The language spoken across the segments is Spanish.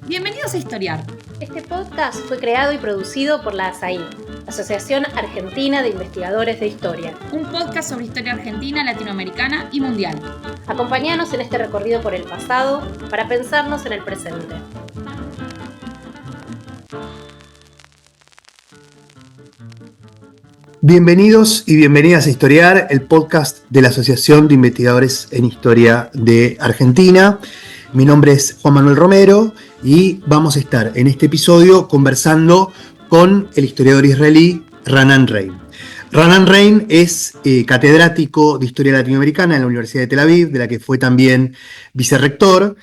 Bienvenidos a Historiar. Este podcast fue creado y producido por la ASAI, Asociación Argentina de Investigadores de Historia. Un podcast sobre historia argentina, latinoamericana y mundial. Acompáñanos en este recorrido por el pasado para pensarnos en el presente. Bienvenidos y bienvenidas a Historiar, el podcast de la Asociación de Investigadores en Historia de Argentina. Mi nombre es Juan Manuel Romero y vamos a estar en este episodio conversando con el historiador israelí Raanan Rein. Raanan Rein es catedrático de Historia Latinoamericana en la Universidad de Tel Aviv, de la que fue también vicerrector.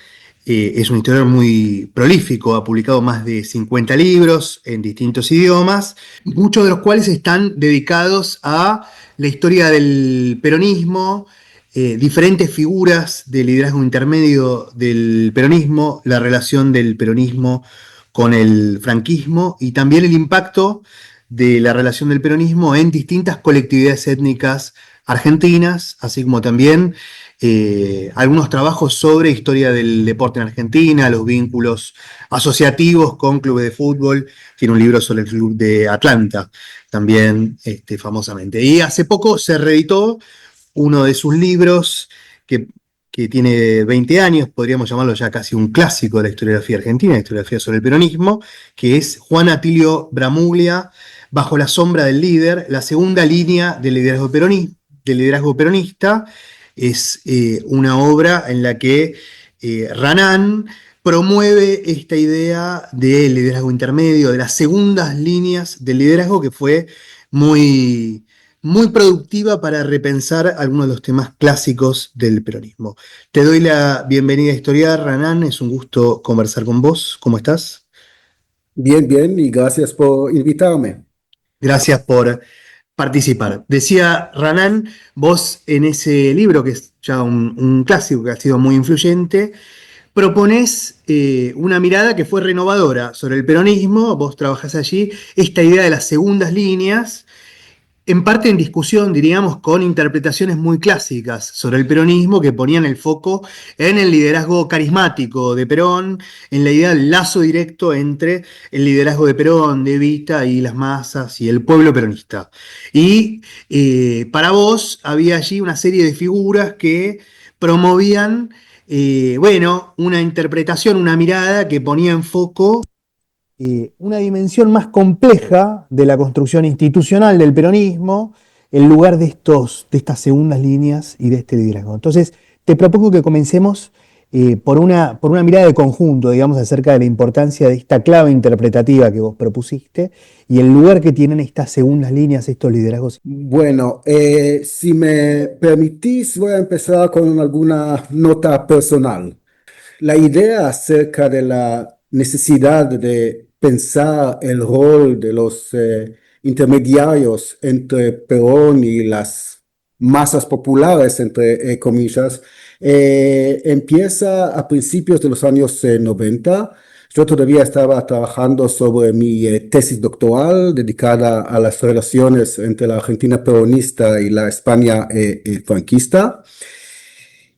Es un historiador muy prolífico, ha publicado más de 50 libros en distintos idiomas, muchos de los cuales están dedicados a la historia del peronismo, diferentes figuras del liderazgo intermedio del peronismo, la relación del peronismo con el franquismo y también el impacto de la relación del peronismo en distintas colectividades étnicas argentinas, así como también algunos trabajos sobre historia del deporte en Argentina, los vínculos asociativos con clubes de fútbol. Tiene un libro sobre el club de Atlanta, también famosamente. Y hace poco se reeditó uno de sus libros que tiene 20 años, podríamos llamarlo ya casi un clásico de la historiografía argentina, la historiografía sobre el peronismo, que es Juan Atilio Bramuglia, Bajo la sombra del líder, la segunda línea del liderazgo peronista. Es una obra en la que Raanan promueve esta idea del liderazgo intermedio, de las segundas líneas del liderazgo, que fue muy, muy productiva para repensar algunos de los temas clásicos del peronismo. Te doy la bienvenida a Historiar, Raanan, es un gusto conversar con vos. ¿Cómo estás? Bien, bien, y gracias por invitarme. Gracias por participar. Decía Raanan, vos en ese libro, que es ya un clásico que ha sido muy influyente, proponés una mirada que fue renovadora sobre el peronismo. Vos trabajás allí esta idea de las segundas líneas, en parte en discusión, diríamos, con interpretaciones muy clásicas sobre el peronismo que ponían el foco en el liderazgo carismático de Perón, en la idea del lazo directo entre el liderazgo de Perón, de Evita y las masas y el pueblo peronista. Y para vos había allí una serie de figuras que promovían, una interpretación, una mirada que ponía en foco una dimensión más compleja de la construcción institucional del peronismo en lugar de estas segundas líneas y de este liderazgo. Entonces, te propongo que comencemos por una mirada de conjunto, digamos, acerca de la importancia de esta clave interpretativa que vos propusiste y el lugar que tienen estas segundas líneas, estos liderazgos. Bueno, si me permitís, voy a empezar con alguna nota personal. La idea acerca de la necesidad de pensar el rol de los intermediarios entre Perón y las masas populares, entre comillas, empieza a principios de los años 90. Yo todavía estaba trabajando sobre mi tesis doctoral dedicada a las relaciones entre la Argentina peronista y la España franquista.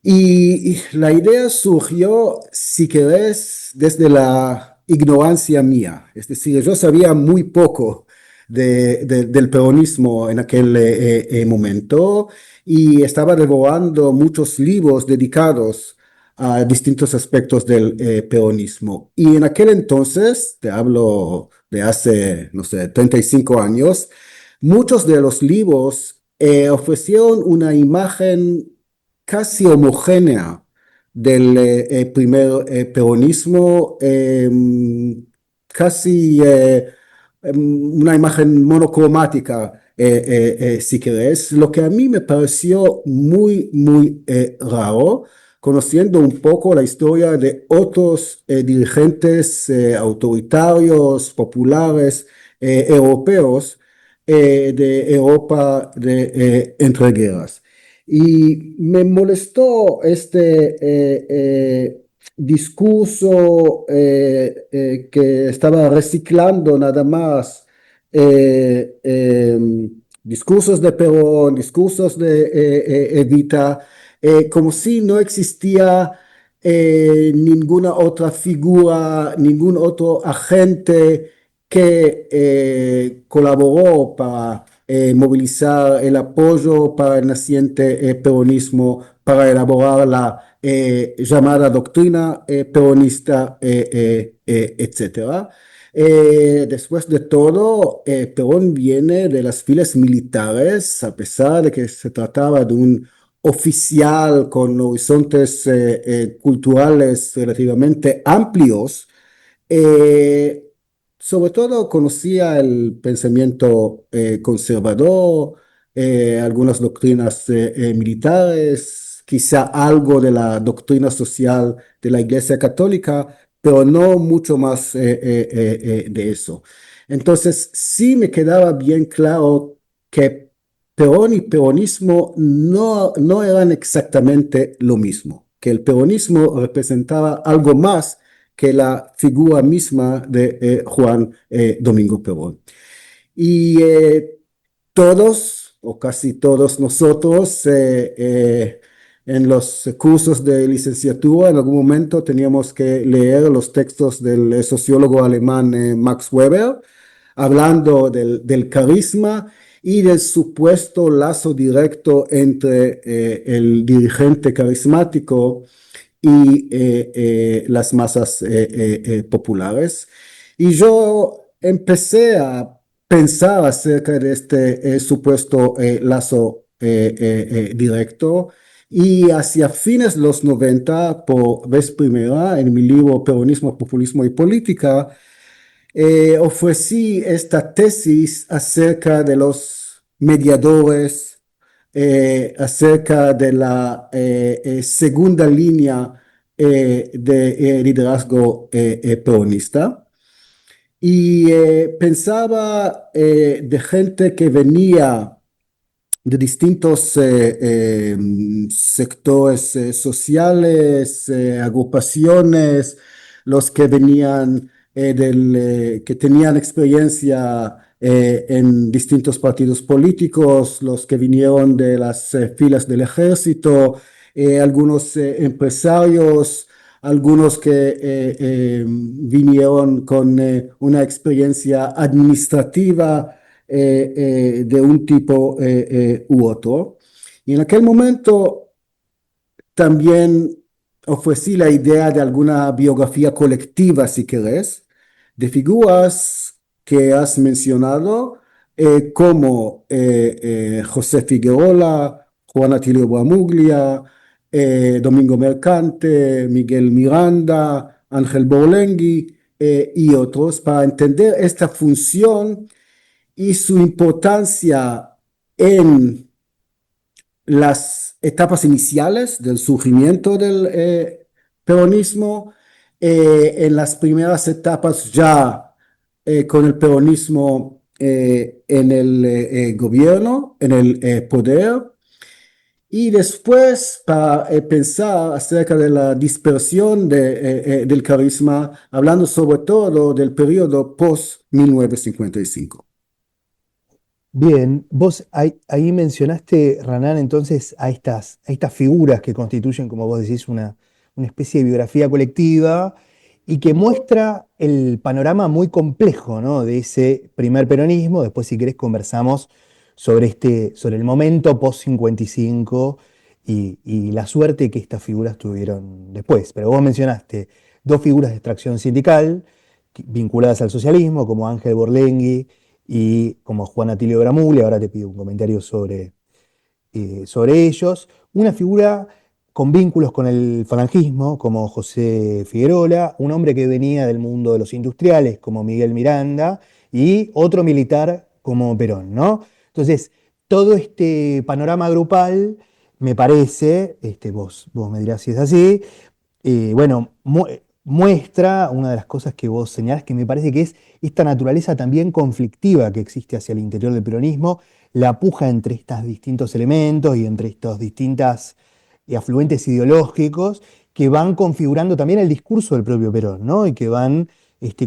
Y la idea surgió, si querés, desde la ignorancia mía. Es decir, yo sabía muy poco del peronismo en aquel momento y estaba devorando muchos libros dedicados a distintos aspectos del peronismo. Y en aquel entonces, te hablo de hace, no sé, 35 años, muchos de los libros ofrecieron una imagen casi homogénea del primer peronismo, casi una imagen monocromática, si querés, lo que a mí me pareció muy, muy raro, conociendo un poco la historia de otros dirigentes autoritarios, populares, europeos, de Europa de entreguerras. Y me molestó este discurso que estaba reciclando nada más discursos de Perón, discursos de Evita, como si no existía ninguna otra figura, ningún otro agente que colaboró para movilizar el apoyo para el naciente peronismo, para elaborar la llamada doctrina peronista, etcétera. Después de todo, Perón viene de las filas militares, a pesar de que se trataba de un oficial con horizontes culturales relativamente amplios. eh, Sobre todo conocía el pensamiento conservador, algunas doctrinas militares, quizá algo de la doctrina social de la Iglesia Católica, pero no mucho más de eso. Entonces, sí me quedaba bien claro que Perón y peronismo no eran exactamente lo mismo, que el peronismo representaba algo más que la figura misma de Juan Domingo Perón. Y todos, o casi todos nosotros, en los cursos de licenciatura, en algún momento teníamos que leer los textos del sociólogo alemán Max Weber, hablando del carisma y del supuesto lazo directo entre el dirigente carismático y las masas populares. Y yo empecé a pensar acerca de este supuesto lazo directo. Y hacia fines de los 90, por vez primera, en mi libro Peronismo, Populismo y Política, ofrecí esta tesis acerca de los mediadores, acerca de la segunda línea de liderazgo peronista. Y pensaba de gente que venía de distintos sectores sociales, agrupaciones, los que venían que tenían experiencia en distintos partidos políticos, los que vinieron de las filas del ejército, algunos empresarios, algunos que vinieron con una experiencia administrativa de un tipo u otro. Y en aquel momento también ofrecí la idea de alguna biografía colectiva, si querés, de figuras que has mencionado, como José Figueroa, Juan Atilio Bramuglia, Domingo Mercante, Miguel Miranda, Ángel Borlengui y otros, para entender esta función y su importancia en las etapas iniciales del surgimiento del peronismo, en las primeras etapas ya con el peronismo en el gobierno, en el poder, y después para pensar acerca de la dispersión del carisma, hablando sobre todo del periodo post-1955. Bien, vos ahí mencionaste, Ranán, entonces a estas figuras que constituyen, como vos decís, una especie de biografía colectiva y que muestra el panorama muy complejo, ¿no?, de ese primer peronismo. Después, si querés, conversamos sobre el momento post-55 y la suerte que estas figuras tuvieron después. Pero vos mencionaste dos figuras de extracción sindical vinculadas al socialismo, como Ángel Borlengui y como Juan Atilio Bramuglia. Ahora te pido un comentario sobre ellos. Una figura con vínculos con el falangismo, como José Figueroa, un hombre que venía del mundo de los industriales, como Miguel Miranda, y otro militar como Perón, ¿no? Entonces, todo este panorama grupal, me parece, vos me dirás si es así, bueno, muestra una de las cosas que vos señalás, que me parece que es esta naturaleza también conflictiva que existe hacia el interior del peronismo, la puja entre estos distintos elementos y entre estos distintos afluentes ideológicos que van configurando también el discurso del propio Perón, ¿no? Y que van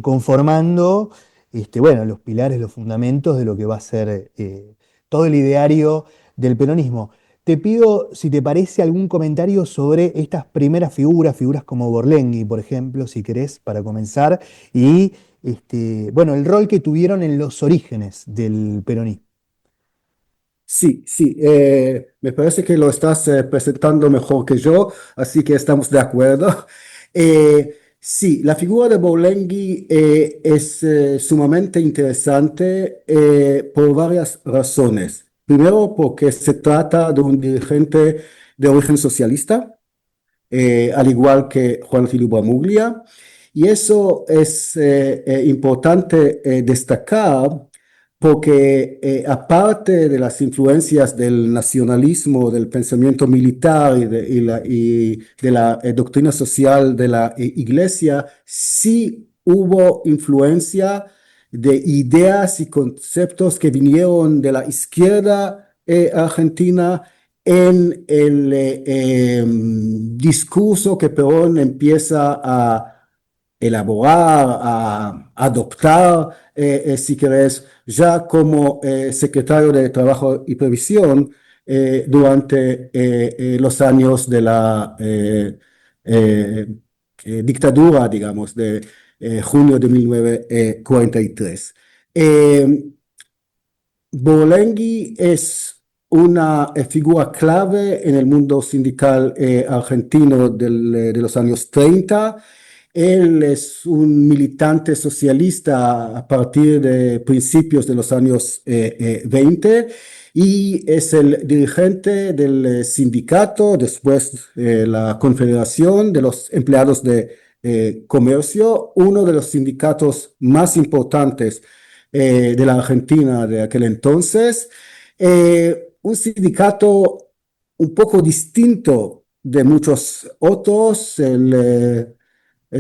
conformando bueno, los pilares, los fundamentos de lo que va a ser todo el ideario del peronismo. te pido si te parece algún comentario sobre estas primeras figuras como Borlenghi, por ejemplo, si querés, para comenzar, y bueno, el rol que tuvieron en los orígenes del peronismo. Sí, sí, me parece que lo estás presentando mejor que yo, así que estamos de acuerdo. Sí, la figura de Borlenghi es sumamente interesante por varias razones. Primero, porque se trata de un dirigente de origen socialista, al igual que Juan Filio Bramuglia, y eso es importante destacar porque aparte de las influencias del nacionalismo, del pensamiento militar y de la doctrina social de la Iglesia, sí hubo influencia de ideas y conceptos que vinieron de la izquierda argentina en el discurso que Perón empieza a elaborar, a adoptar, si querés, ya como secretario de Trabajo y Previsión durante los años de la dictadura, digamos, de junio de 1943. Borlenghi es una figura clave en el mundo sindical argentino de los años 30. Él es un militante socialista a partir de principios de los años 20 y es el dirigente del sindicato, después la Confederación de los Empleados de Comercio, uno de los sindicatos más importantes de la Argentina de aquel entonces. Un sindicato un poco distinto de muchos otros, el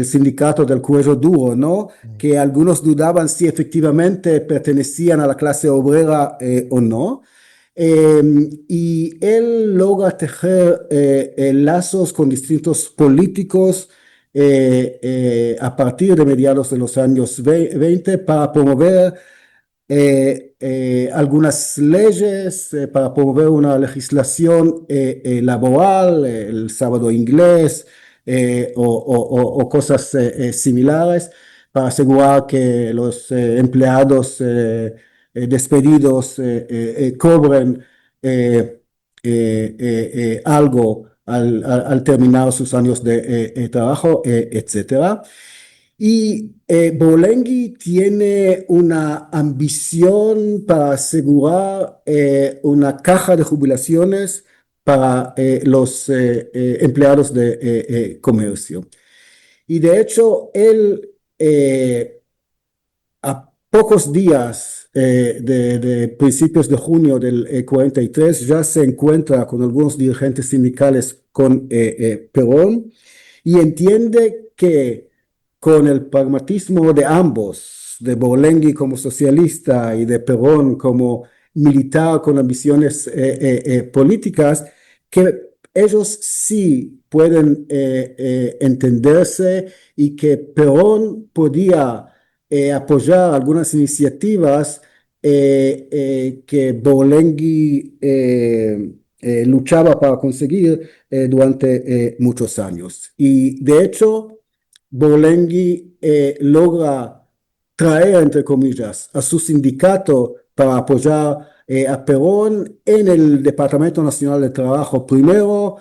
sindicato del cuello duro, ¿no? Que algunos dudaban si efectivamente pertenecían a la clase obrera o no. Y él logra tejer lazos con distintos políticos a partir de mediados de los años 20 para promover algunas leyes, para promover una legislación laboral, el sábado inglés, o cosas similares, para asegurar que los empleados despedidos cobren algo al terminar sus años de trabajo, etcétera. Y Borlenghi tiene una ambición para asegurar una caja de jubilaciones para los empleados de comercio. Y de hecho, él a pocos días de principios de junio del 43 ya se encuentra con algunos dirigentes sindicales con Perón y entiende que con el pragmatismo de ambos, de Borlenghi como socialista y de Perón como militar con ambiciones políticas, que ellos sí pueden entenderse y que Perón podía apoyar algunas iniciativas que Borlenghi luchaba para conseguir durante muchos años. Y de hecho, Borlenghi logra traer, entre comillas, a su sindicato para apoyar a Perón en el Departamento Nacional de Trabajo primero,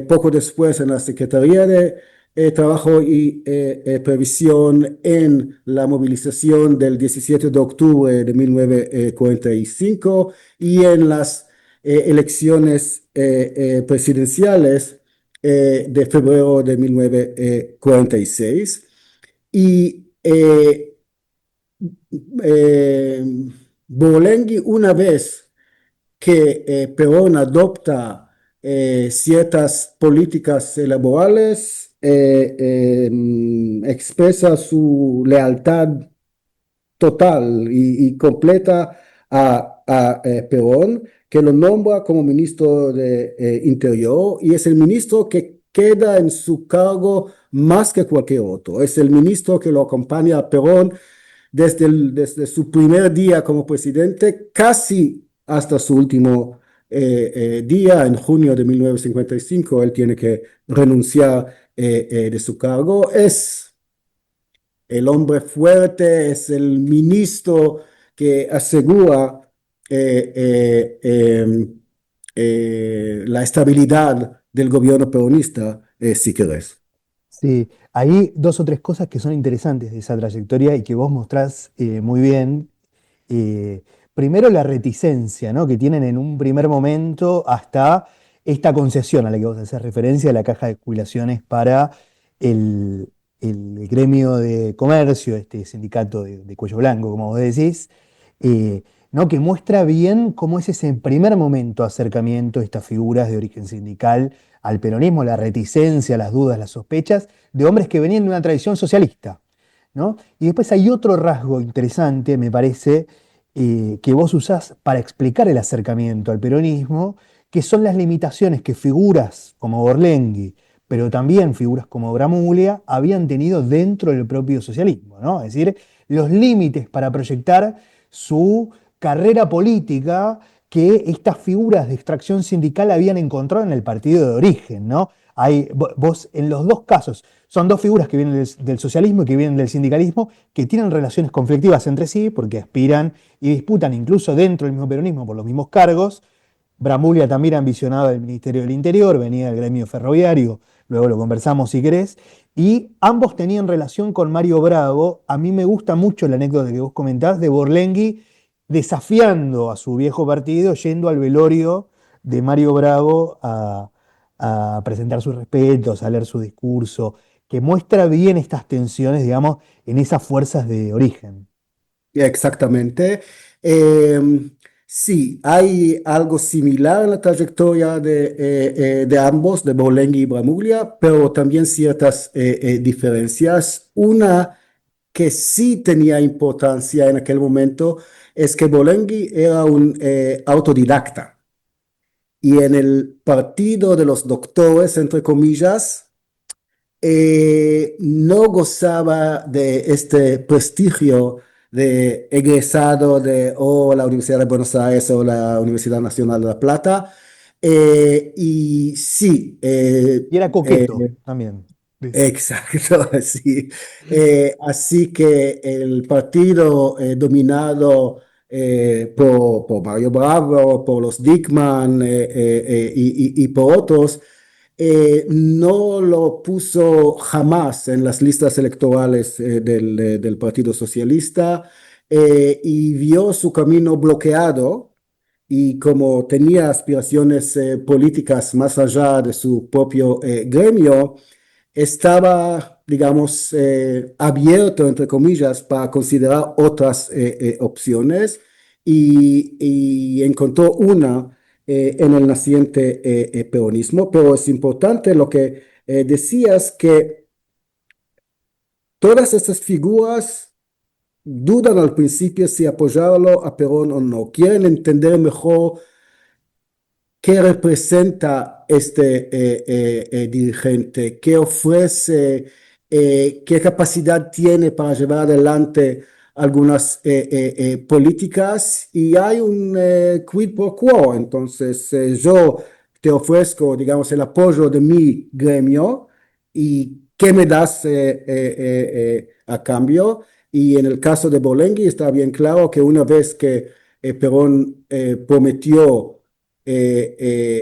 poco después en la Secretaría de Trabajo y Previsión en la movilización del 17 de octubre de 1945 y en las elecciones presidenciales de febrero de 1946. Y Borlenghi, una vez que Perón adopta ciertas políticas laborales, expresa su lealtad total y completa a Perón, que lo nombra como ministro de Interior y es el ministro que queda en su cargo más que cualquier otro. Es el ministro que lo acompaña a Perón desde su primer día como presidente, casi hasta su último día, en junio de 1955, él tiene que renunciar de su cargo. Es el hombre fuerte, es el ministro que asegura eh, eh, em, la estabilidad del gobierno peronista, si querés. Sí, hay dos o tres cosas que son interesantes de esa trayectoria y que vos mostrás muy bien. Eh, Primero la reticencia, ¿no?, que tienen en un primer momento hasta esta concesión a la que vos haces referencia, la caja de jubilaciones para el, el gremio de comercio, este sindicato de cuello blanco, como vos decís, eh, ¿no?, que muestra bien cómo es ese primer momento de acercamiento de estas figuras de origen sindical al peronismo, la reticencia, las dudas, las sospechas de hombres que venían de una tradición socialista, ¿no? Y después hay otro rasgo interesante, me parece, que vos usás para explicar el acercamiento al peronismo, que son las limitaciones que figuras como Borlenghi, pero también figuras como Bramuglia, habían tenido dentro del propio socialismo, ¿no? Es decir, los límites para proyectar su carrera política que estas figuras de extracción sindical habían encontrado en el partido de origen, ¿no? Vos en los dos casos son dos figuras que vienen del socialismo y que vienen del sindicalismo, que tienen relaciones conflictivas entre sí, porque aspiran y disputan incluso dentro del mismo peronismo por los mismos cargos. Bramuglia también ambicionaba el Ministerio del Interior, venía del gremio ferroviario, luego lo conversamos si querés, y ambos tenían relación con Mario Bravo. A mí me gusta mucho la anécdota que vos comentás de Borlenghi desafiando a su viejo partido, yendo al velorio de Mario Bravo a presentar sus respetos, a leer su discurso, que muestra bien estas tensiones, digamos, en esas fuerzas de origen. Exactamente. Sí, hay algo similar en la trayectoria de ambos, de Bolenghi y Bramuglia, pero también ciertas diferencias. Una que sí tenía importancia en aquel momento es que Bolenghi era un autodidacta y en el partido de los doctores, entre comillas, no gozaba de este prestigio de egresado de o la Universidad de Buenos Aires o la Universidad Nacional de La Plata. Y sí, Y era coqueto también. exacto, sí. Así que el partido dominado por Mario Bravo, por los Dickmann y por otros, no lo puso jamás en las listas electorales del Partido Socialista y vio su camino bloqueado y como tenía aspiraciones políticas más allá de su propio gremio, estaba, digamos, abierto, entre comillas, para considerar otras opciones y encontró una en el naciente peronismo. Pero es importante lo que decías, que todas estas figuras dudan al principio si apoyarlo a Perón o no. Quieren entender mejor qué representa este dirigente, qué ofrece, qué capacidad tiene para llevar adelante algunas políticas y hay un quid pro quo. Entonces, yo te ofrezco, digamos, el apoyo de mi gremio y qué me das a cambio. Y en el caso de Bolenghi está bien claro que una vez que Perón prometió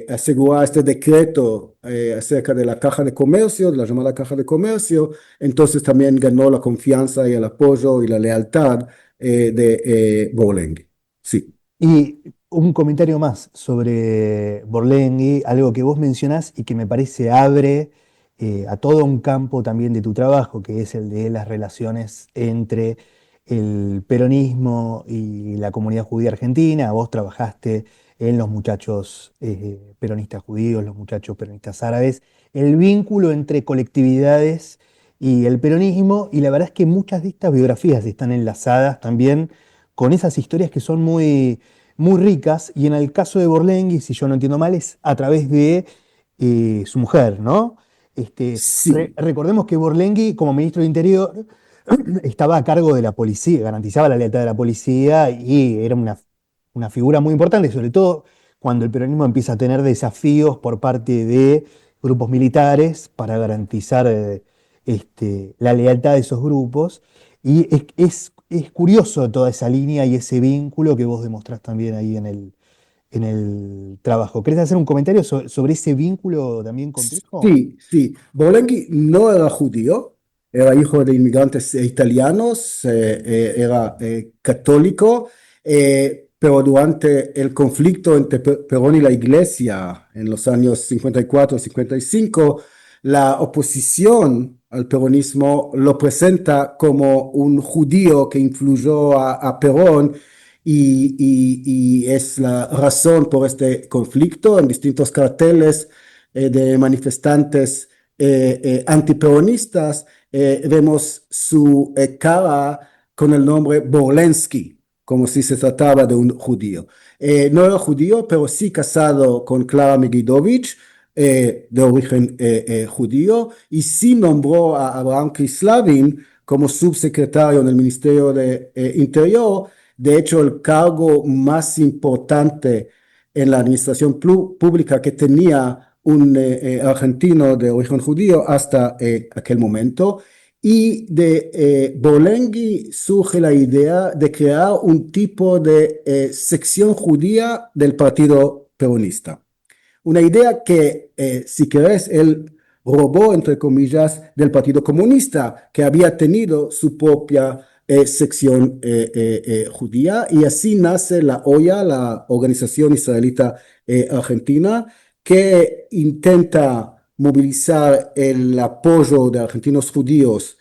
asegurar este decreto acerca de la Caja de Comercio, de la llamada Caja de Comercio, entonces también ganó la confianza y el apoyo y la lealtad de Bolenghi. Sí. Y un comentario más sobre Borlenghi, algo que vos mencionás y que me parece abre a todo un campo también de tu trabajo, que es el de las relaciones entre el peronismo y la comunidad judía argentina. Vos trabajaste en los muchachos peronistas judíos, los muchachos peronistas árabes, el vínculo entre colectividades y el peronismo, y la verdad es que muchas de estas biografías están enlazadas también con esas historias que son muy, muy ricas, y en el caso de Borlenghi, si yo no entiendo mal, es a través de su mujer, ¿no? Sí. Recordemos que Borlenghi, como ministro de Interior, estaba a cargo de la policía, garantizaba la lealtad de la policía y era una figura muy importante, sobre todo cuando el peronismo empieza a tener desafíos por parte de grupos militares para garantizar la lealtad de esos grupos. Y es curioso toda esa línea y ese vínculo que vos demostrás también ahí en el trabajo. ¿Querés hacer un comentario sobre ese vínculo también complejo? Sí, sí. Bolaño no era judío, era hijo de inmigrantes italianos, era católico, pero durante el conflicto entre Perón y la Iglesia en los años 54 y 55, la oposición al peronismo lo presenta como un judío que influyó a Perón y es la razón por este conflicto en distintos carteles de manifestantes antiperonistas, vemos su cara con el nombre Borlensky, como si se trataba de un judío. No era judío, pero sí casado con Clara Megidovich, de origen judío, y sí nombró a Abraham Kislavin como subsecretario en el Ministerio de Interior. De hecho, el cargo más importante en la administración pública que tenía un argentino de origen judío hasta aquel momento. Y de Bolengui surge la idea de crear un tipo de sección judía del Partido Peronista. Una idea que, si querés, él robó, entre comillas, del Partido Comunista, que había tenido su propia sección judía, y así nace la OIA, la Organización Israelita Argentina, que intenta movilizar el apoyo de argentinos judíos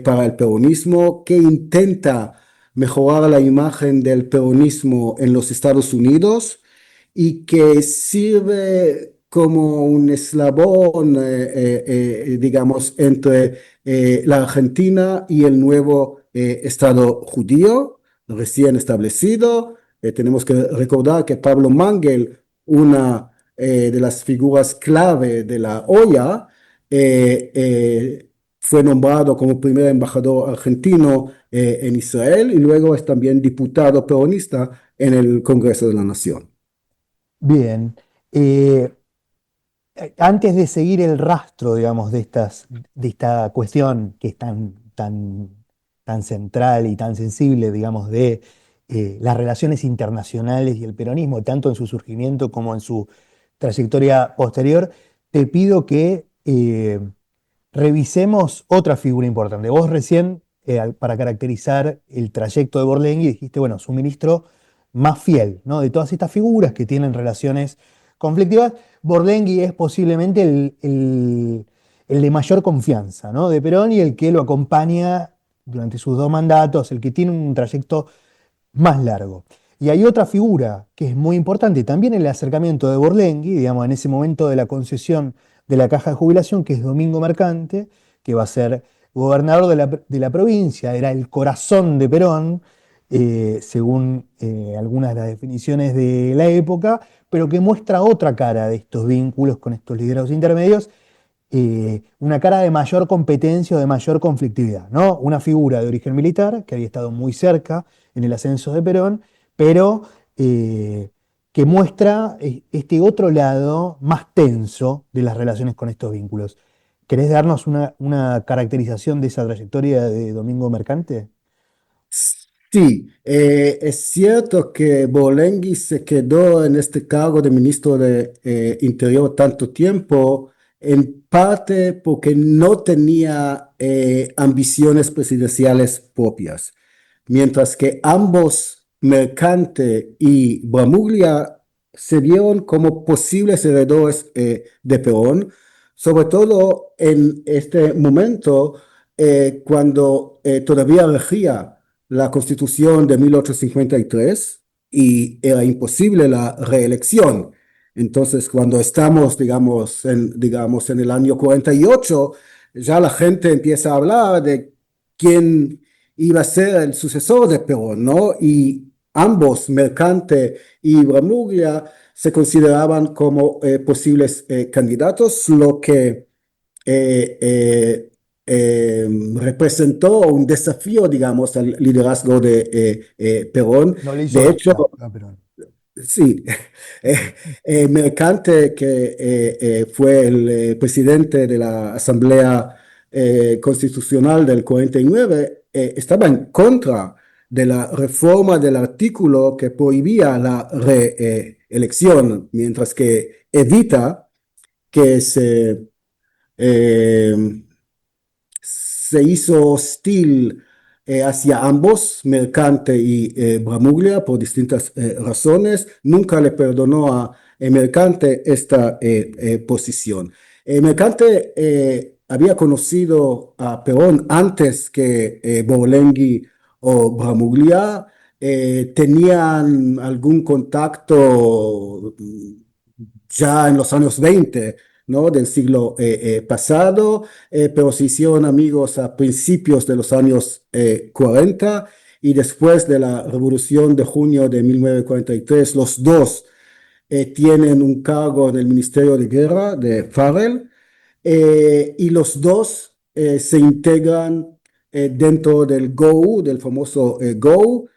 para el peronismo, que intenta mejorar la imagen del peronismo en los Estados Unidos y que sirve como un eslabón, digamos, entre la Argentina y el nuevo Estado judío recién establecido. Tenemos que recordar que Pablo Mangel, una de las figuras clave de la OEA, fue nombrado como primer embajador argentino en Israel y luego es también diputado peronista en el Congreso de la Nación. Bien. Eh, Antes de seguir el rastro, digamos, de esta cuestión que es tan central y tan sensible, digamos, de las relaciones internacionales y el peronismo, tanto en su surgimiento como en su trayectoria posterior, te pido que revisemos otra figura importante. Vos recién, para caracterizar el trayecto de Borlengui, dijiste, bueno, su ministro más fiel, ¿no? De todas estas figuras que tienen relaciones conflictivas, Borlengui es posiblemente el de mayor confianza, ¿no? De Perón y el que lo acompaña durante sus dos mandatos, el que tiene un trayecto más largo. Y hay otra figura que es muy importante también en el acercamiento de Borlengui, digamos, en ese momento de la concesión de la caja de jubilación, que es Domingo Mercante, que va a ser gobernador de la provincia, era el corazón de Perón, según algunas de las definiciones de la época, pero que muestra otra cara de estos vínculos con estos liderazgos intermedios, una cara de mayor competencia o de mayor conflictividad, ¿no? Una figura de origen militar que había estado muy cerca en el ascenso de Perón, pero que muestra este otro lado más tenso de las relaciones con estos vínculos. ¿Querés darnos una caracterización de esa trayectoria de Domingo Mercante? Sí, es cierto que Bolengui se quedó en este cargo de ministro de Interior tanto tiempo, en parte porque no tenía ambiciones presidenciales propias, mientras que ambos, Mercante y Bramuglia, se vieron como posibles heredores de Perón, sobre todo en este momento cuando todavía regía la Constitución de 1853 y era imposible la reelección. Entonces, cuando estamos, digamos, en el año 48, ya la gente empieza a hablar de quién iba a ser el sucesor de Perón, ¿no? Y ambos, Mercante y Bramuglia, se consideraban como posibles candidatos, lo que eh, eh, representó un desafío, digamos, al liderazgo de Perón. No le hizo De hecho, rosca a Perón. Sí, Mercante, que fue el presidente de la Asamblea Constitucional del 49, estaba en contra de la reforma del artículo que prohibía la reelección, mientras que evita que eh, se hizo hostil hacia ambos, Mercante y Bramuglia, por distintas razones. Nunca le perdonó a Mercante esta posición. Mercante había conocido a Perón antes que Borlenghi o Bramuglia. Tenían algún contacto ya en los años 20, ¿no? Del siglo pasado, pero se hicieron amigos a principios de los años 40 y después de la Revolución de junio de 1943, los dos tienen un cargo en el Ministerio de Guerra de Farrell y los dos se integran dentro del GO, del famoso GO.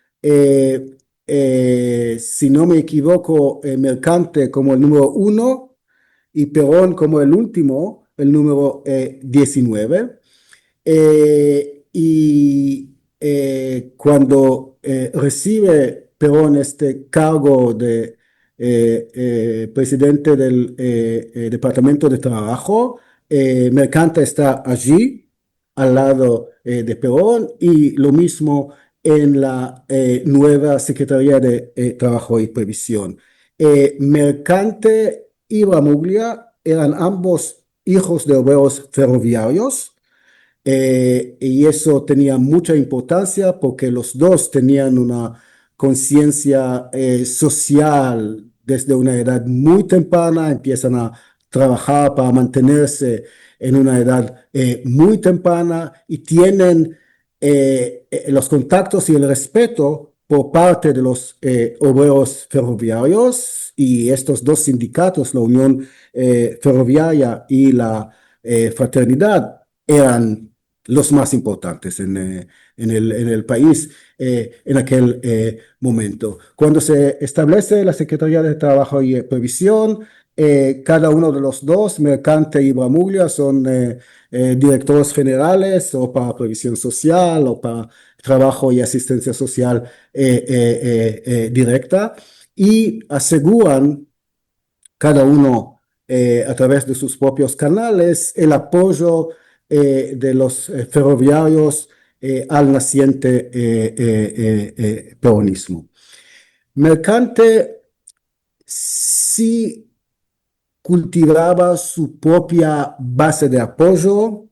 Si no me equivoco, Mercante como el número 1 y Perón como el último, el número 19. Cuando recibe Perón este cargo de presidente del Departamento de Trabajo, Mercante está allí al lado de Perón y lo mismo en la nueva Secretaría de Trabajo y Previsión. Mercante y Bramuglia eran ambos hijos de obreros ferroviarios y eso tenía mucha importancia porque los dos tenían una conciencia social desde una edad muy temprana, empiezan a trabajar para mantenerse en una edad muy temprana y tienen los contactos y el respeto por parte de los obreros ferroviarios y estos dos sindicatos, la Unión Ferroviaria y la Fraternidad, eran los más importantes en el país en aquel momento. Cuando se establece la Secretaría de Trabajo y Previsión, cada uno de los dos, Mercante y Bramuglia, son directores generales o para previsión social o para trabajo y asistencia social directa y aseguran cada uno a través de sus propios canales el apoyo de los ferroviarios al naciente peronismo. Mercante sí cultivaba su propia base de apoyo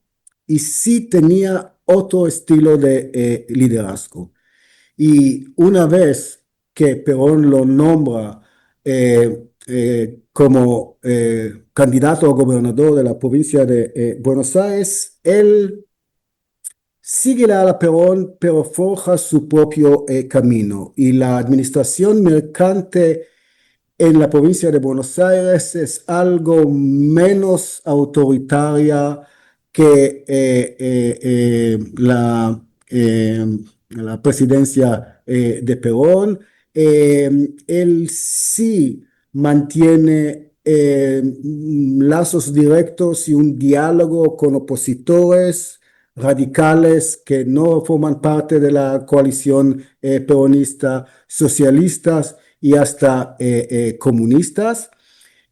y sí tenía otro estilo de liderazgo. Y una vez que Perón lo nombra como candidato a gobernador de la provincia de Buenos Aires, él sigue a Perón, pero forja su propio camino. Y la administración mercante en la provincia de Buenos Aires es algo menos autoritaria que la presidencia de Perón. Él sí mantiene lazos directos y un diálogo con opositores radicales que no forman parte de la coalición peronista, socialistas y hasta comunistas,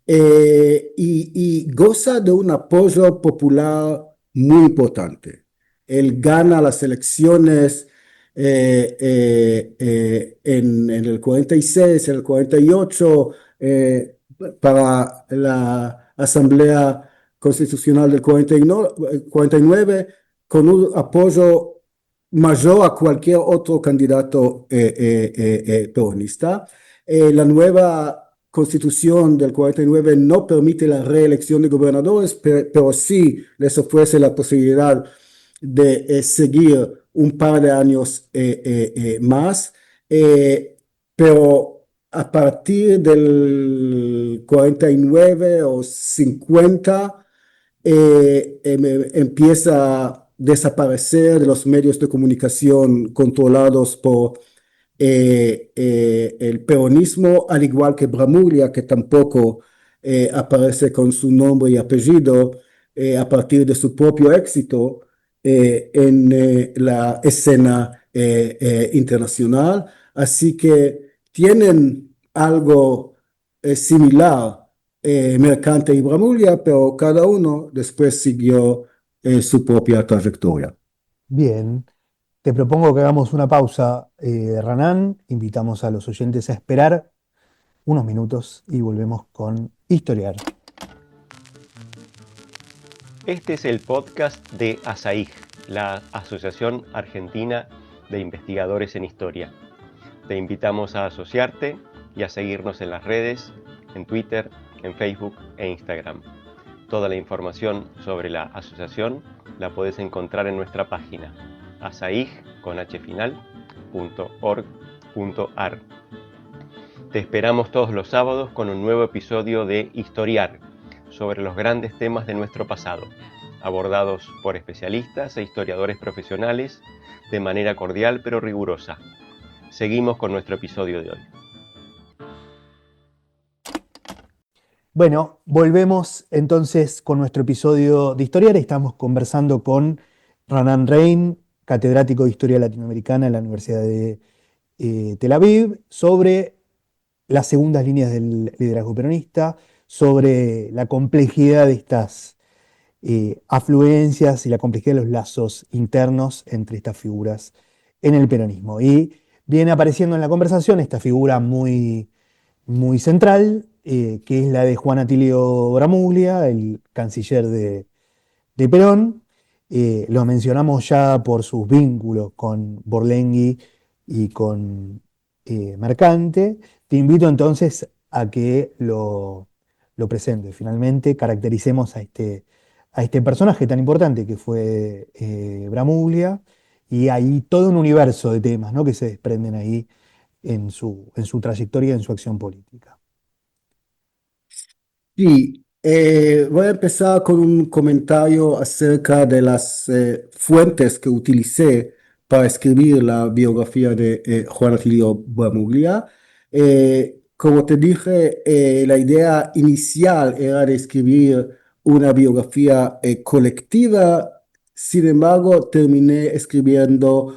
y goza de un apoyo popular muy importante. Él gana las elecciones en el 46, en el 48, para la Asamblea Constitucional del 49, con un apoyo mayor a cualquier otro candidato peronista. La nueva Constitución del 49 no permite la reelección de gobernadores, pero sí les ofrece la posibilidad de seguir un par de años más, pero a partir del 49 o 50 empieza a desaparecer de los medios de comunicación controlados por el peronismo, al igual que Bramuglia, que tampoco aparece con su nombre y apellido a partir de su propio éxito en la escena internacional. Así que tienen algo similar, Mercante y Bramuglia, pero cada uno después siguió su propia trayectoria. Bien, te propongo que hagamos una pausa, Ranán. Invitamos a los oyentes a esperar unos minutos y volvemos con Historiar. Este es el podcast de ASAIG, la Asociación Argentina de Investigadores en Historia. Te invitamos a asociarte y a seguirnos en las redes, en Twitter, en Facebook e Instagram. Toda la información sobre la asociación la puedes encontrar en nuestra página asaig.org.ar. Te esperamos todos los sábados con un nuevo episodio de Historiar, sobre los grandes temas de nuestro pasado, abordados por especialistas e historiadores profesionales de manera cordial pero rigurosa. Seguimos con nuestro episodio de hoy. Bueno, volvemos entonces con nuestro episodio de Historiar. Estamos conversando con Ranán Rein, catedrático de Historia Latinoamericana en la Universidad de Tel Aviv, sobre las segundas líneas del liderazgo peronista, sobre la complejidad de estas afluencias y la complejidad de los lazos internos entre estas figuras en el peronismo. Y viene apareciendo en la conversación esta figura muy central, que es la de Juan Atilio Bramuglia, el canciller de Perón. Lo mencionamos ya por sus vínculos con Borlenghi y con Mercante. Te invito entonces a que lo presentes. Finalmente caractericemos a este personaje tan importante que fue Bramuglia, y hay todo un universo de temas, ¿no?, que se desprenden ahí en su trayectoria y en su acción política. Sí, voy a empezar con un comentario acerca de las fuentes que utilicé para escribir la biografía de Juan Atilio Bramuglia. Como te dije, la idea inicial era de escribir una biografía colectiva. Sin embargo, terminé escribiendo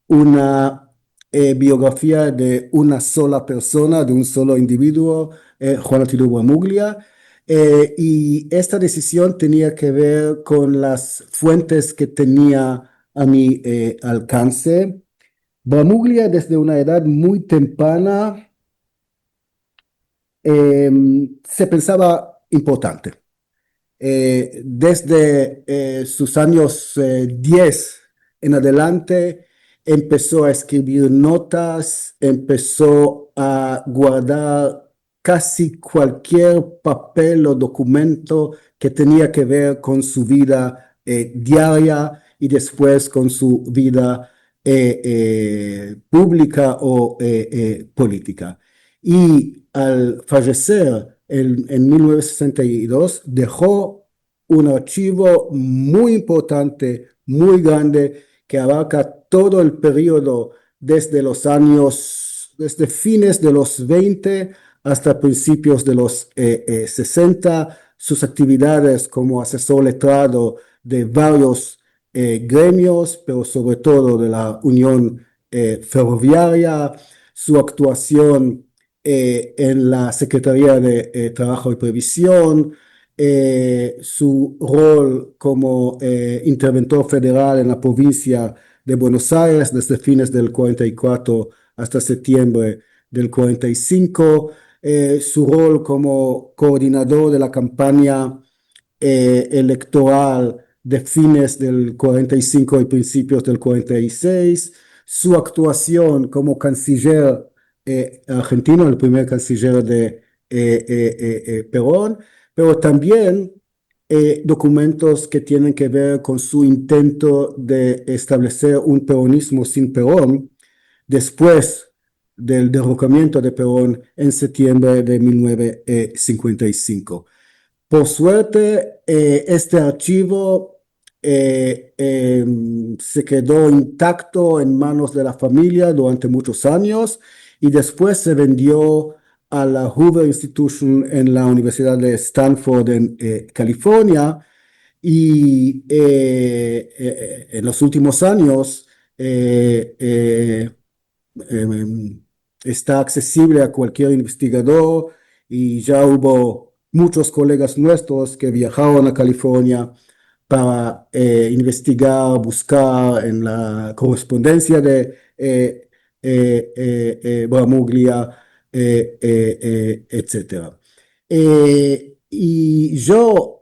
una biografía de una sola persona, de un solo individuo, Juan Atilio Bramuglia. Y esta decisión tenía que ver con las fuentes que tenía a mi alcance. Bramuglia, desde una edad muy temprana, se pensaba importante. Desde sus años 10 en adelante, empezó a escribir notas, empezó a guardar casi cualquier papel o documento que tenía que ver con su vida diaria y después con su vida pública o política. Y al fallecer en 1962, dejó un archivo muy importante, muy grande, que abarca todo el periodo desde fines de los 20 hasta principios de los 60, sus actividades como asesor letrado de varios gremios, pero sobre todo de la Unión Ferroviaria, su actuación en la Secretaría de Trabajo y Previsión, su rol como interventor federal en la provincia de Buenos Aires desde fines del 44 hasta septiembre del 45, su rol como coordinador de la campaña electoral de fines del 45 y principios del 46, su actuación como canciller argentino, el primer canciller de Perón, pero también documentos que tienen que ver con su intento de establecer un peronismo sin Perón después del derrocamiento de Perón en septiembre de 1955. Por suerte, este archivo se quedó intacto en manos de la familia durante muchos años y después se vendió a la Hoover Institution en la Universidad de Stanford en California. Y en los últimos años em, está accesible a cualquier investigador y ya hubo muchos colegas nuestros que viajaron a California para investigar, buscar en la correspondencia de Bramuglia, etc. Y yo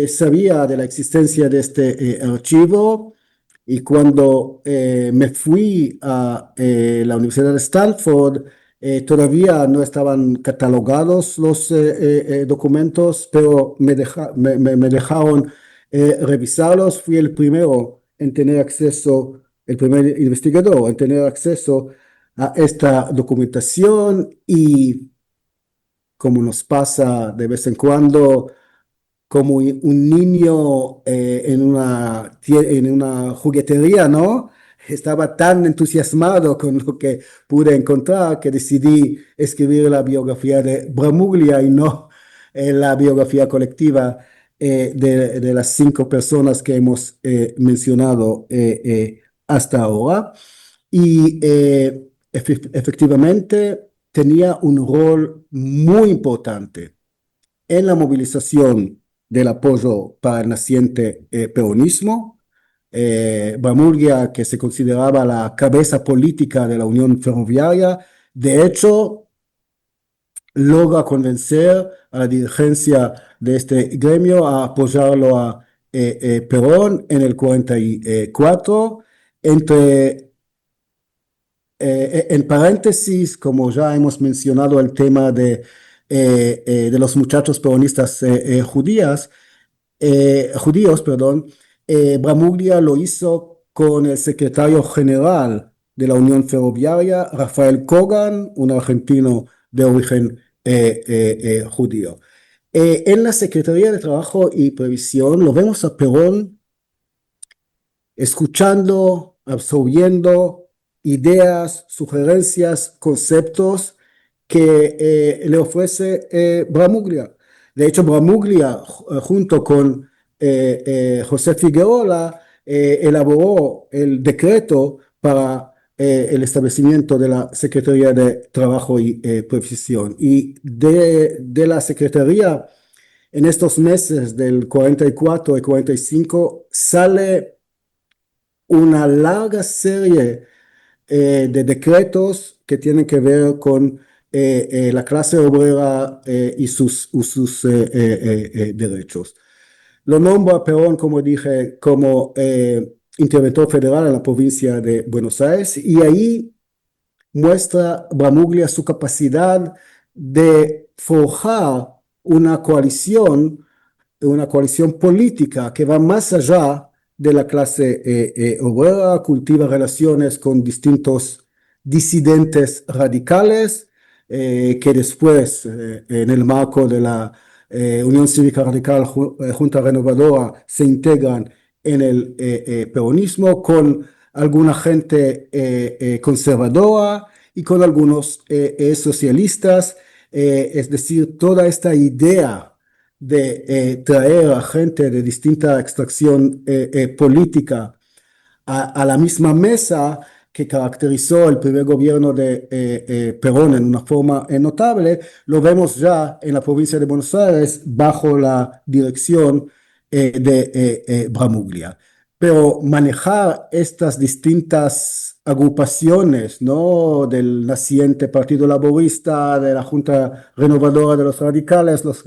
sabía de la existencia de este archivo y cuando me fui a la Universidad de Stanford, todavía no estaban catalogados los documentos, pero me dejaron revisarlos. Fui el primero en tener acceso, el primer investigador en tener acceso a esta documentación y como nos pasa de vez en cuando, como un niño en una juguetería, ¿no? Estaba tan entusiasmado con lo que pude encontrar que decidí escribir la biografía de Bramuglia y no la biografía colectiva de las 5 personas que hemos mencionado hasta ahora. Y efectivamente tenía un rol muy importante en la movilización del apoyo para el naciente peronismo. Bramuglia, que se consideraba la cabeza política de la Unión Ferroviaria, de hecho, logra convencer a la dirigencia de este gremio a apoyarlo a Perón en el 44. En paréntesis, como ya hemos mencionado el tema de los muchachos peronistas judíos, perdón, Bramuglia lo hizo con el secretario general de la Unión Ferroviaria, Rafael Kogan, un argentino de origen judío. En la Secretaría de Trabajo y Previsión lo vemos a Perón escuchando, absorbiendo ideas, sugerencias, conceptos que le ofrece Bramuglia. De hecho, Bramuglia, junto con José Figueroa, elaboró el decreto para el establecimiento de la Secretaría de Trabajo y Previsión. Y de la Secretaría, en estos meses del 44 y 45, sale una larga serie de decretos que tienen que ver con la clase obrera y sus derechos. Lo nombra Perón, como dije, como interventor federal en la provincia de Buenos Aires y ahí muestra Bramuglia su capacidad de forjar una coalición política que va más allá de la clase obrera, cultiva relaciones con distintos disidentes radicales que después, en el marco de la Unión Cívica Radical, Junta Renovadora, se integran en el peronismo con alguna gente conservadora y con algunos socialistas, es decir, toda esta idea de traer a gente de distinta extracción política a la misma mesa que caracterizó el primer gobierno de Perón en una forma notable, lo vemos ya en la provincia de Buenos Aires bajo la dirección de Bramuglia. Pero manejar estas distintas agrupaciones, ¿no? Del naciente Partido Laborista, de la Junta Renovadora de los Radicales, los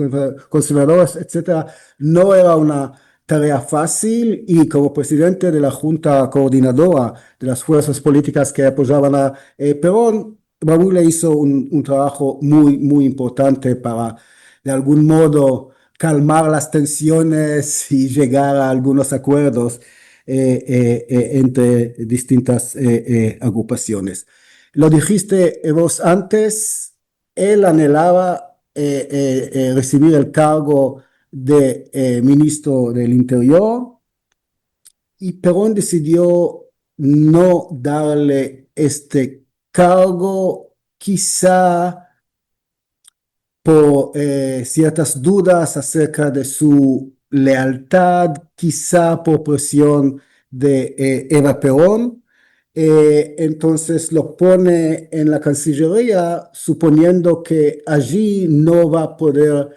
conservadores, etcétera, no era una tarea fácil y como presidente de la Junta Coordinadora de las fuerzas políticas que apoyaban a Perón, Bramuglia hizo un trabajo muy importante para, de algún modo, calmar las tensiones y llegar a algunos acuerdos entre distintas agrupaciones. Lo dijiste vos antes, él anhelaba recibir el cargo de ministro del Interior y Perón decidió no darle este cargo, quizá por ciertas dudas acerca de su lealtad, quizá por presión de Eva Perón. Entonces lo pone en la Cancillería, suponiendo que allí no va a poder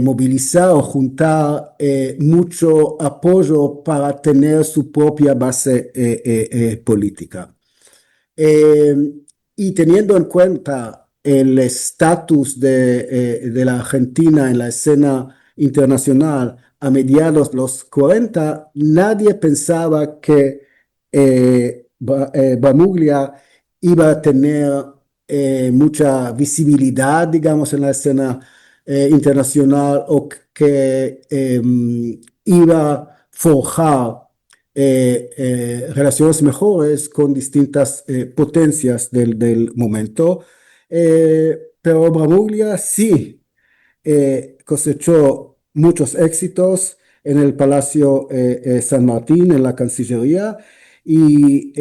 movilizar o juntar mucho apoyo para tener su propia base política. Eh, y teniendo en cuenta el estatus de la Argentina en la escena internacional a mediados de los 40, nadie pensaba que Bamuglia iba a tener mucha visibilidad, digamos, en la escena internacional, o que iba a forjar relaciones mejores con distintas potencias del momento. Pero Bramuglia sí cosechó muchos éxitos en el Palacio San Martín, en la Cancillería, y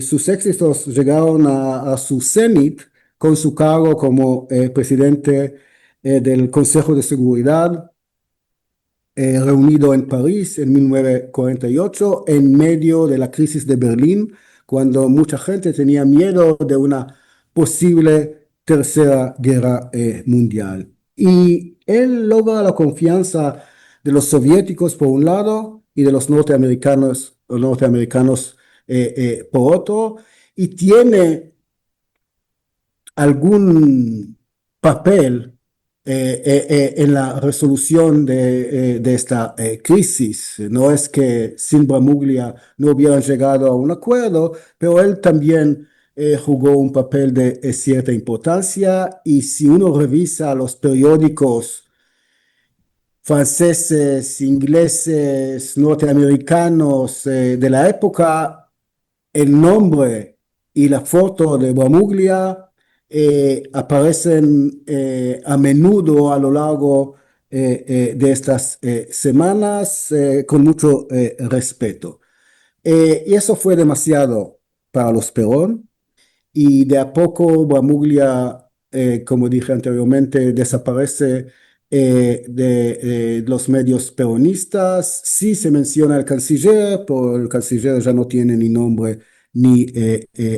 sus éxitos llegaron a su cenit con su cargo como presidente del Consejo de Seguridad, reunido en París en 1948, en medio de la crisis de Berlín, cuando mucha gente tenía miedo de una posible tercera guerra mundial. Y él logra la confianza de los soviéticos por un lado y de los norteamericanos por otro, y tiene algún papel en la resolución de esta crisis. No es que sin Bramuglia no hubieran llegado a un acuerdo, pero él también jugó un papel de cierta importancia, y si uno revisa los periódicos franceses, ingleses, norteamericanos de la época, el nombre y la foto de Bramuglia aparecen a menudo a lo largo de estas semanas con mucho respeto. Y eso fue demasiado para los Perón, y de a poco Bramuglia, como dije anteriormente, desaparece de los medios peronistas. Sí se menciona el canciller, pero el canciller ya no tiene ni nombre ni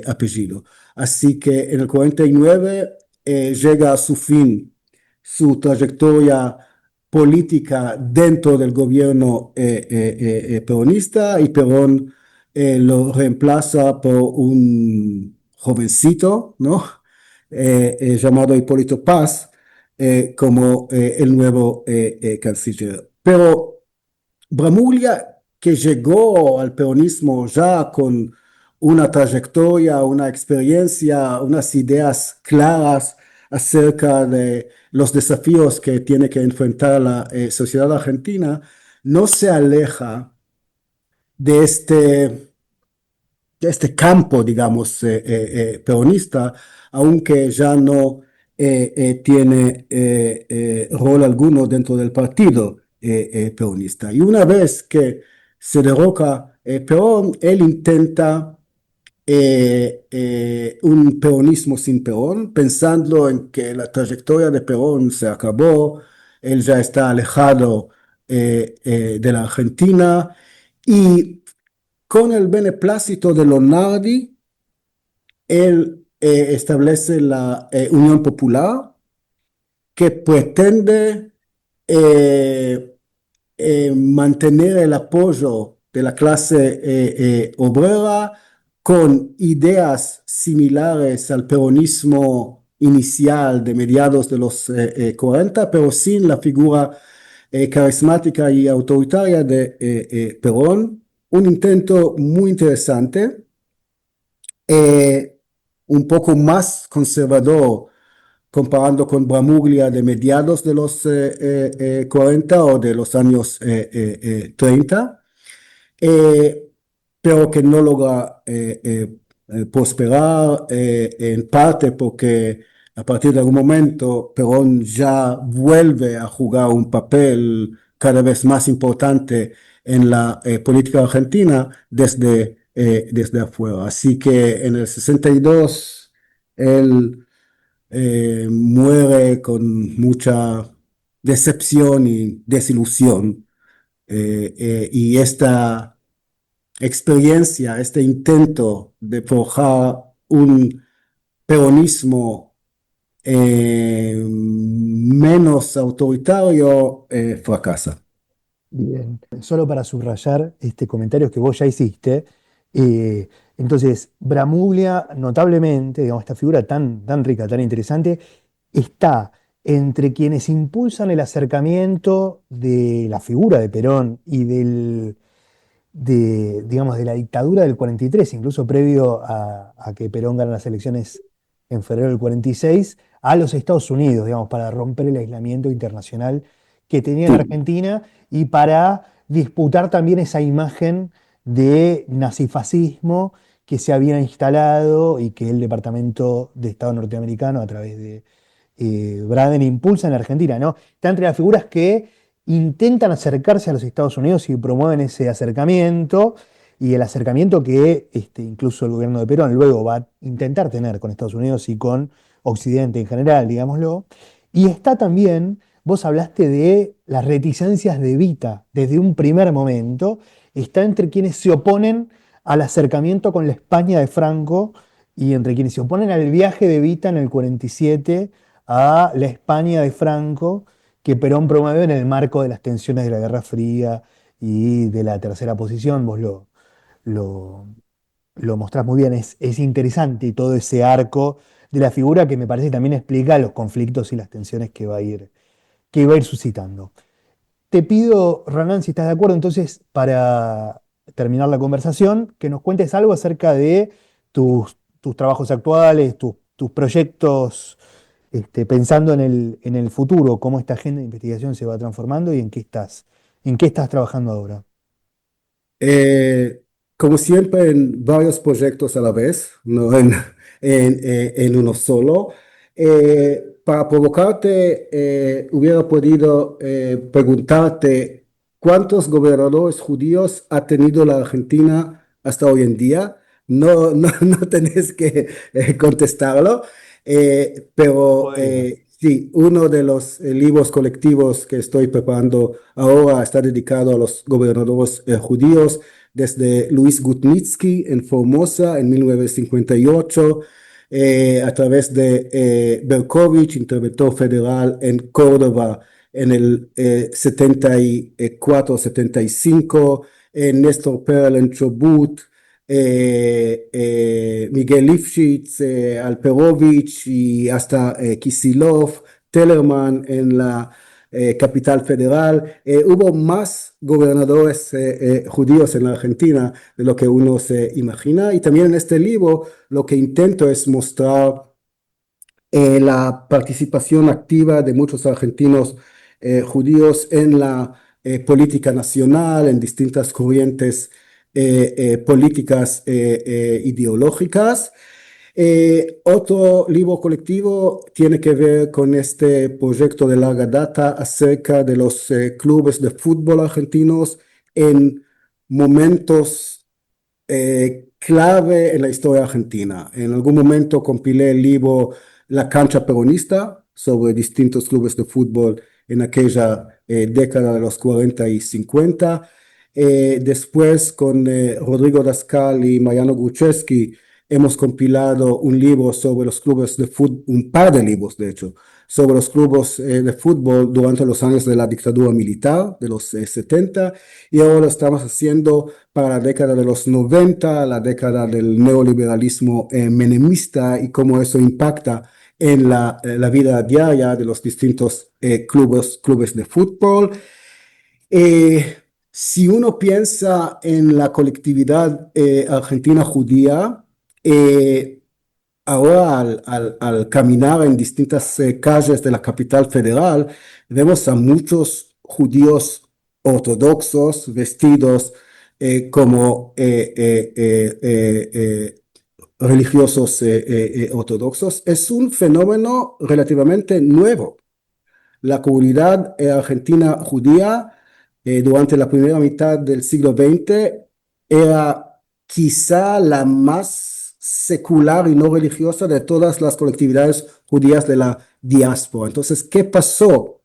apellido. Así que en el 49 llega a su fin su trayectoria política dentro del gobierno peronista, y Perón lo reemplaza por un jovencito, ¿no? Llamado Hipólito Paz, como el nuevo canciller. Pero Bramuglia, que llegó al peronismo ya con una trayectoria, una experiencia, unas ideas claras acerca de los desafíos que tiene que enfrentar la sociedad argentina, no se aleja de este campo, digamos, peronista, aunque ya no tiene rol alguno dentro del partido peronista. Y una vez que se derroca Perón, él intenta un peronismo sin Perón, pensando en que la trayectoria de Perón se acabó, él ya está alejado de la Argentina, y con el beneplácito de Lonardi, él establece la Unión Popular, que pretende mantener el apoyo de la clase obrera, con ideas similares al peronismo inicial de mediados de los 40, pero sin la figura carismática y autoritaria de Perón. Un intento muy interesante, un poco más conservador comparando con Bramuglia de mediados de los 40 o de los años 30, pero que no logra prosperar, en parte porque a partir de algún momento Perón ya vuelve a jugar un papel cada vez más importante en la política argentina desde afuera. Así que en el 62 él muere con mucha decepción y desilusión. Y esta experiencia, este intento de forjar un peronismo menos autoritario fracasa. Bien, solo para subrayar comentarios que vos ya hiciste, eh, entonces Bramuglia notablemente, digamos, esta figura tan rica, tan interesante, está entre quienes impulsan el acercamiento de la figura de Perón y digamos, de la dictadura del 43, incluso previo a que Perón gane las elecciones en febrero del 46, a los Estados Unidos, digamos, para romper el aislamiento internacional que tenía en Sí, Argentina y para disputar también esa imagen de nazifascismo que se había instalado y que el Departamento de Estado norteamericano, a través de Braden, impulsa en la Argentina, ¿no? Está entre las figuras que intentan acercarse a los Estados Unidos y promueven ese acercamiento, y el acercamiento que incluso el gobierno de Perón luego va a intentar tener con Estados Unidos y con Occidente en general, digámoslo. Y está también, vos hablaste de las reticencias de Evita desde un primer momento, está entre quienes se oponen al acercamiento con la España de Franco y entre quienes se oponen al viaje de Evita en el 47 a la España de Franco, que Perón promueve en el marco de las tensiones de la Guerra Fría y de la tercera posición. Vos lo, lo mostrás muy bien, es interesante todo ese arco de la figura que me parece también explica los conflictos y las tensiones que va a ir suscitando. Te pido, Renan, si estás de acuerdo, entonces, para terminar la conversación, que nos cuentes algo acerca de tus trabajos actuales, tus proyectos, pensando en el futuro, cómo esta agenda de investigación se va transformando y en qué estás trabajando ahora. Eh, como siempre, en varios proyectos a la vez, no en uno solo. Para provocarte, hubiera podido preguntarte cuántos gobernadores judíos ha tenido la Argentina hasta hoy en día. No, no, no tenés que contestarlo, pero Podría. sí, uno de los libros colectivos que estoy preparando ahora está dedicado a los gobernadores judíos, desde Luis Gutnitsky en Formosa en 1958, a través de Berkovich, interventor federal en Córdoba en el 74-75, Néstor Perl en Chubut, Miguel Lifshitz, Alperovich y hasta Kisilov, Tellerman en la capital federal. Hubo más gobernadores judíos en la Argentina de lo que uno se imagina. Y también en este libro lo que intento es mostrar la participación activa de muchos argentinos judíos en la política nacional, en distintas corrientes políticas ideológicas. Otro libro colectivo tiene que ver con este proyecto de larga data acerca de los clubes de fútbol argentinos en momentos clave en la historia argentina. En algún momento compilé el libro La cancha peronista sobre distintos clubes de fútbol en aquella década de los 40 y 50. Después, con Rodrigo Dascal y Mariano Gruchewski, hemos compilado un libro sobre los clubes de fútbol, un par de libros, de hecho, sobre los clubes de fútbol durante los años de la dictadura militar, de los 70, y ahora lo estamos haciendo para la década de los 90, la década del neoliberalismo menemista, y cómo eso impacta en la vida diaria de los distintos clubes de fútbol. Eh, si uno piensa en la colectividad argentina judía, eh, ahora al caminar en distintas calles de la capital federal, vemos a muchos judíos ortodoxos vestidos como religiosos ortodoxos. Es un fenómeno relativamente nuevo. La comunidad argentina judía durante la primera mitad del siglo XX era quizá la más secular y no religiosa de todas las colectividades judías de la diáspora. Entonces, ¿qué pasó?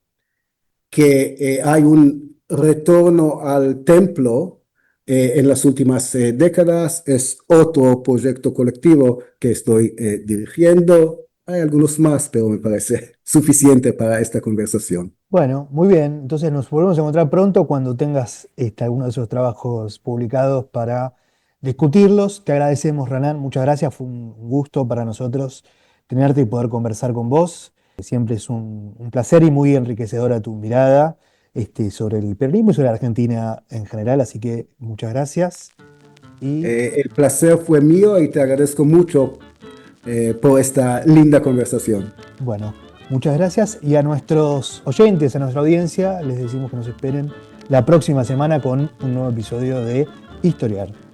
Que hay un retorno al templo en las últimas décadas. Es otro proyecto colectivo que estoy dirigiendo. Hay algunos más, pero me parece suficiente para esta conversación. Bueno, muy bien. Entonces nos volvemos a encontrar pronto cuando tengas alguno de esos trabajos publicados para discutirlos. Te agradecemos, Renan. Muchas gracias. Fue un gusto para nosotros tenerte y poder conversar con vos. Siempre es un placer y muy enriquecedora tu mirada sobre el peronismo y sobre la Argentina en general. Así que muchas gracias. Y El placer fue mío y te agradezco mucho por esta linda conversación. bueno, muchas gracias. Y a nuestros oyentes, a nuestra audiencia, les decimos que nos esperen la próxima semana con un nuevo episodio de Historiar.